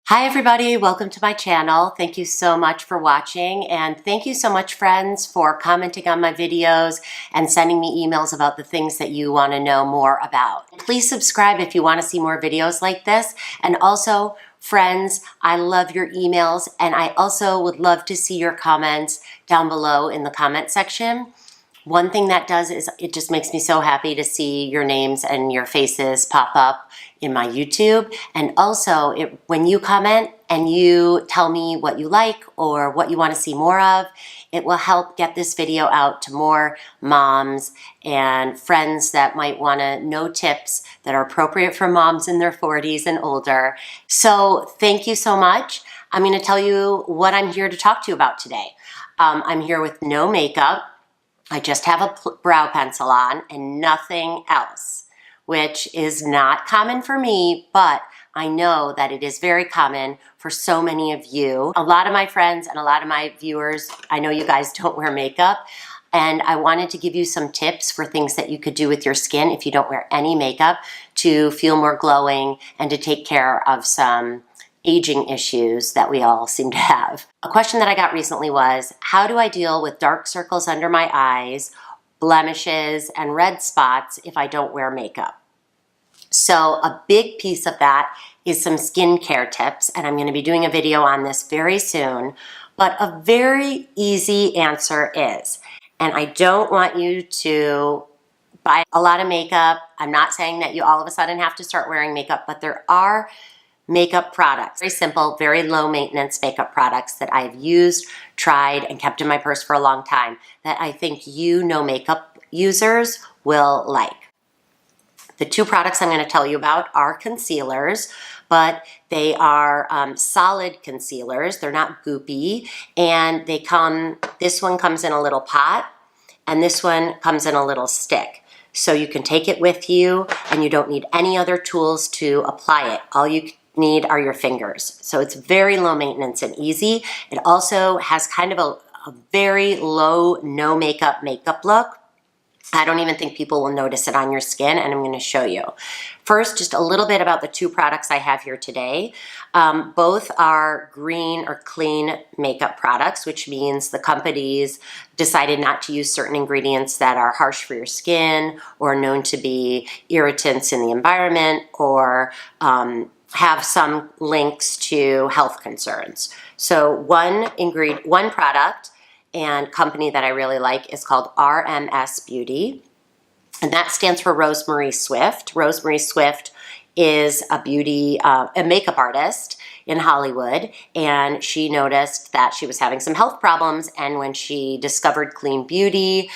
Hi everybody, welcome to my channel. Thank you so much for watching, and thank you so much friends for commenting on my videos and sending me emails about the things that you want to know more about. Please subscribe if you want to see more videos like this, and also friends, I love your emails and I also would love to see your comments down below in the comment section. One thing that does is it just makes me so happy to see your names and your faces pop up in my YouTube. And also, when you comment and you tell me what you like or what you want to see more of, it will help get this video out to more moms and friends that might want to know tips that are appropriate for moms in their 40s and older. So thank you so much. I'm going to tell you what I'm here to talk to you about today. I'm here with no makeup. I just have a brow pencil on and nothing else, which is not common for me, but I know that it is very common for so many of you. A lot of my friends and a lot of my viewers, I know you guys don't wear makeup, and I wanted to give you some tips for things that you could do with your skin if you don't wear any makeup to feel more glowing and to take care of some aging issues that we all seem to have. A question that I got recently was, how do I deal with dark circles under my eyes, blemishes, and red spots if I don't wear makeup? So a big piece of that is some skincare tips, and I'm going to be doing a video on this very soon, but a very easy answer is, and I don't want you to buy a lot of makeup. I'm not saying that you all of a sudden have to start wearing makeup, but there are makeup products, very simple, very low maintenance makeup products that I've used, tried, and kept in my purse for a long time that I think makeup users will like. The two products I'm going to tell you about are concealers, but they are solid concealers. They're not goopy, and this one comes in a little pot, and this one comes in a little stick. So you can take it with you, and you don't need any other tools to apply it. All you need are your fingers. So it's very low maintenance and easy. It also has kind of a very low, no makeup look. I don't even think people will notice it on your skin, and I'm going to show you. First, just a little bit about the two products I have here today. Both are green or clean makeup products, which means the companies decided not to use certain ingredients that are harsh for your skin or known to be irritants in the environment or have some links to health concerns. So one product and company that I really like is called RMS Beauty, and that stands for Rosemary Swift. Rosemary Swift is a makeup artist in Hollywood, and she noticed that she was having some health problems, and when she discovered clean beauty,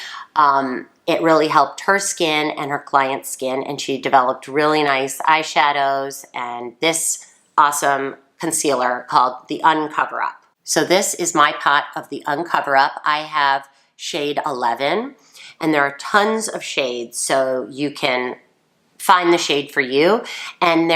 it really helped her skin and her client's skin, and she developed really nice eyeshadows and this awesome concealer called the Un Cover-up. So this is my pot of the Un Cover-up. I have shade 11, and there are tons of shades, so you can find the shade for you, and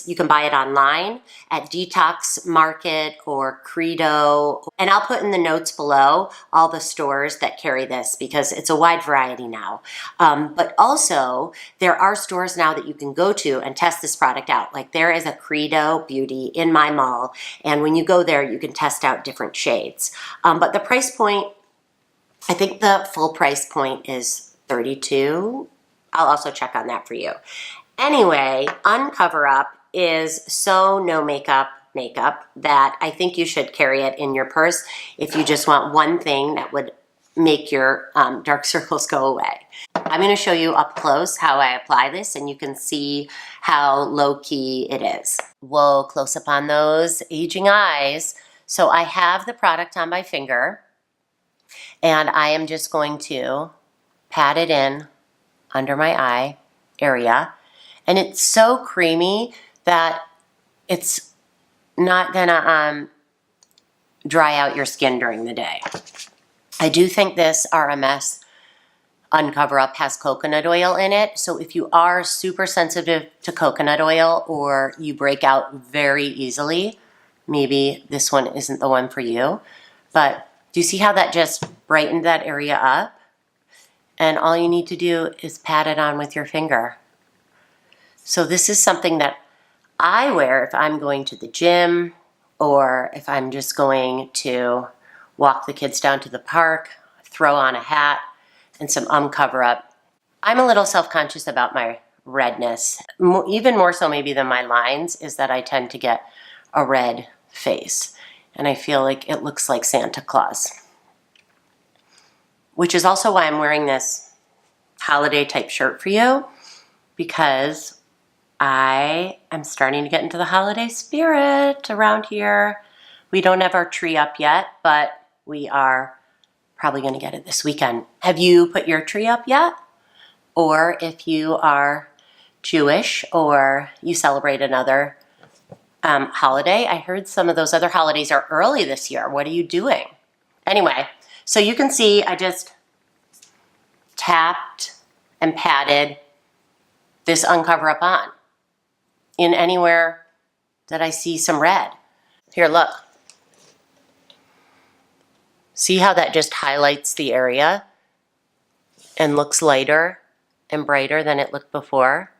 you can buy it online at Detox Market or Credo, and I'll put in the notes below all the stores that carry this because it's a wide variety now. But also there are stores now that you can go to and test this product out. Like there is a Credo Beauty in my mall, and when you go there you can test out different shades. But the price point, I think the full price point is $32. I'll also check on that for you. Anyway, Un Cover-up is so no makeup that I think you should carry it in your purse if you just want one thing that would make your dark circles go away. I'm going to show you up close how I apply this, and you can see how low-key it is. Whoa, close up on those aging eyes. So I have the product on my finger, and I am just going to pat it in under my eye area, and it's so creamy that it's not gonna dry out your skin during the day. I do think this RMS Un Cover-up has coconut oil in it, so if you are super sensitive to coconut oil or you break out very easily, maybe this one isn't the one for you. But do you see how that just brightened that area up? And all you need to do is pat it on with your finger. So this is something that I wear if I'm going to the gym or if I'm just going to walk the kids down to the park, throw on a hat and some Cover-up. I'm a little self-conscious about my redness. Even more so maybe than my lines is that I tend to get a red face. And I feel like it looks like Santa Claus. Which is also why I'm wearing this holiday type shirt for you, because I am starting to get into the holiday spirit around here. We don't have our tree up yet, but we are probably going to get it this weekend. Have you put your tree up yet? Or if you are Jewish or you celebrate another holiday, I heard some of those other holidays are early this year. What are you doing? Anyway, so you can see I just tapped and patted this Cover-up on in anywhere that I see some red. Here, look. See how that just highlights the area and looks lighter and brighter than it looked before?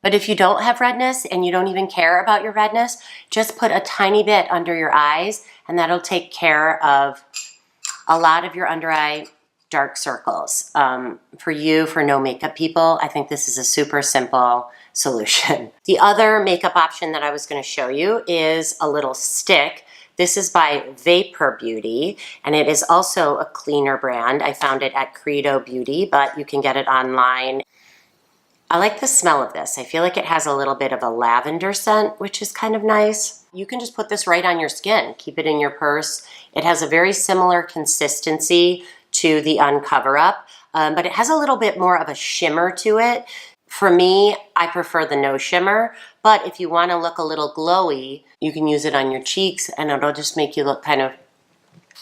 But if you don't have redness and you don't even care about your redness, just put a tiny bit under your eyes and that'll take care of a lot of your under eye dark circles. For no makeup people, I think this is a super simple solution. The other makeup option that I was going to show you is a little stick. This is by Vapour Beauty, and it is also a cleaner brand. I found it at Credo Beauty, but you can get it online. I like the smell of this. I feel like it has a little bit of a lavender scent, which is kind of nice. You can just put this right on your skin. Keep it in your purse. It has a very similar consistency to the Cover-up, but it has a little bit more of a shimmer to it. For me, I prefer the no shimmer, but if you want to look a little glowy, you can use it on your cheeks and it'll just make you look kind of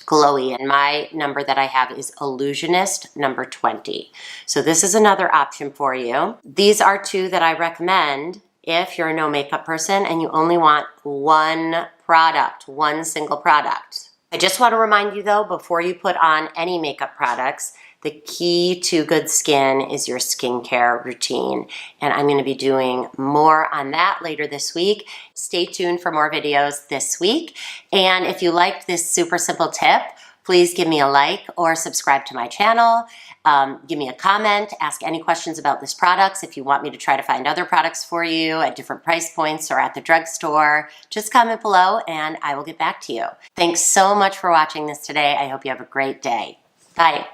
glowy. And my number that I have is Illusionist number 20. So this is another option for you. These are two that I recommend if you're a no makeup person and you only want one product, one single product. I just want to remind you though, before you put on any makeup products, the key to good skin is your skincare routine. And I'm going to be doing more on that later this week. Stay tuned for more videos this week. And if you liked this super simple tip, please give me a like or subscribe to my channel. Give me a comment, ask any questions about this products. If you want me to try to find other products for you at different price points or at the drugstore, just comment below and I will get back to you. Thanks so much for watching this today. I hope you have a great day. Bye.